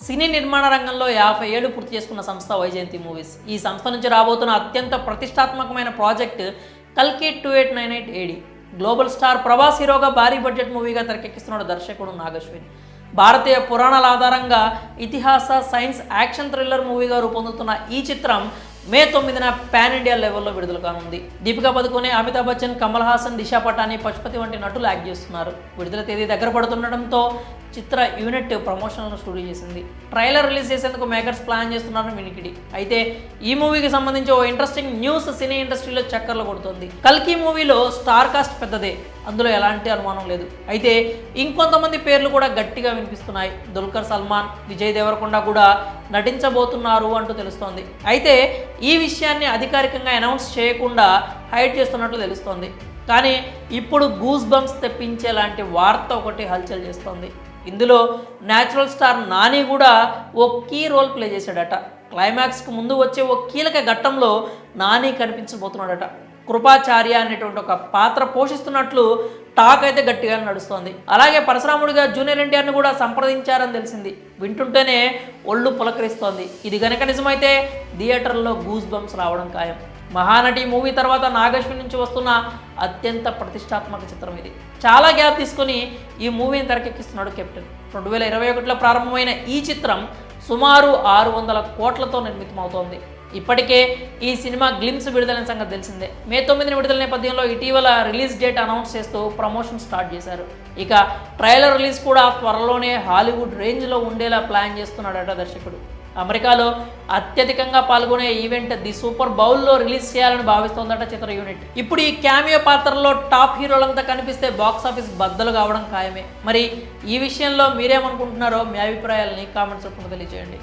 సినీ నిర్మాణ రంగంలో 50 ఏళ్లు పూర్తి చేసుకున్న సంస్థ వైజయంతి మూవీస్. ఈ సంస్థ నుంచి రాబోతున్న అత్యంత ప్రతిష్టాత్మకమైన ప్రాజెక్ట్ కల్కి 2898 ఏడి. గ్లోబల్ స్టార్ ప్రభాస్ హీరోగా భారీ బడ్జెట్ మూవీగా తెరకెక్కిస్తున్నాడు దర్శకుడు నాగశ్విన్. భారతీయ పురాణాల ఆధారంగా ఇతిహాస, సైన్స్, యాక్షన్ థ్రిల్లర్ మూవీగా రూపొందుతున్న ఈ చిత్రం మే 9న పాన్ ఇండియా లెవెల్లో విడుదల కానుంది. దీపికా పదుకొనే, అమితాబ్ బచ్చన్, కమల్ హాసన్, దిశా పటాని, పశుపతి వంటి నటులు యాక్ట్ చేస్తున్నారు. విడుదల తేదీ దగ్గర పడుతుండటంతో చిత్ర యూనిట్ ప్రమోషన్లను స్టూడియో చేసింది. ట్రైలర్ రిలీజ్ చేసేందుకు మేకర్స్ ప్లాన్ చేస్తున్నారని వినికిడి. అయితే ఈ మూవీకి సంబంధించి ఓ ఇంట్రెస్టింగ్ న్యూస్ సినీ ఇండస్ట్రీలో చక్కర్లు కొడుతోంది. కల్కి మూవీలో స్టార్ కాస్ట్ పెద్దదే, అందులో ఎలాంటి అనుమానం లేదు. అయితే ఇంకొంతమంది పేర్లు కూడా గట్టిగా వినిపిస్తున్నాయి. దుల్కర్ సల్మాన్, విజయ్ దేవరకొండ కూడా నటించబోతున్నారు అంటూ తెలుస్తోంది. అయితే ఈ విషయాన్ని అధికారికంగా అనౌన్స్ చేయకుండా హైడ్ చేస్తున్నట్లు తెలుస్తోంది. కానీ ఇప్పుడు గూస్ బంప్స్ తెప్పించేలాంటి వార్త ఒకటి హల్చల్ చేస్తోంది. ఇందులో న్యాచురల్ స్టార్ నాని కూడా ఓ కీ రోల్ ప్లే చేశాడట. క్లైమాక్స్కి ముందు వచ్చే ఓ కీలక ఘట్టంలో నాని కనిపించబోతున్నాడట. కృపాచార్య అనేటువంటి ఒక పాత్ర పోషిస్తున్నట్లు టాక్ అయితే గట్టిగా నడుస్తోంది. అలాగే పరశురాముడిగా జూనియర్ ఎన్టీఆర్ని కూడా సంప్రదించారని తెలిసింది. వింటుంటేనే ఒళ్ళు పులకరిస్తోంది. ఇది గనక నిజమైతే థియేటర్లో గూస్ బంప్స్ రావడం ఖాయం. మహానటి మూవీ తర్వాత నాగశ్విన్ నుంచి వస్తున్న అత్యంత ప్రతిష్టాత్మక చిత్రం ఇది. చాలా గ్యాప్ తీసుకొని ఈ మూవీని తెరకెక్కిస్తున్నాడు కెప్టెన్. 2021లో ప్రారంభమైన ఈ చిత్రం సుమారు 600 కోట్లతో నిర్మితమవుతోంది. ఇప్పటికే ఈ సినిమా గ్లిమ్స్ విడుదలైన సంగతి తెలిసిందే. మే 9న విడుదల నేపథ్యంలో ఇటీవల రిలీజ్ డేట్ అనౌన్స్ చేస్తూ ప్రమోషన్ స్టార్ట్ చేశారు. ఇక ట్రైలర్ రిలీజ్ కూడా త్వరలోనే హాలీవుడ్ రేంజ్లో ఉండేలా ప్లాన్ చేస్తున్నాడట దర్శకుడు. అమెరికాలో అత్యధికంగా పాల్గొనే ఈవెంట్ ది సూపర్ బౌల్లో రిలీజ్ చేయాలని భావిస్తోందట చిత్ర యూనిట్. ఇప్పుడు ఈ క్యామియో పాత్రలో టాప్ హీరోలంతా కనిపిస్తే బాక్సాఫీస్ బద్దలు కావడం ఖాయమే. మరి ఈ విషయంలో మీరేమనుకుంటున్నారో మీ అభిప్రాయాలని కామెంట్స్ రూపంలో తెలియజేయండి.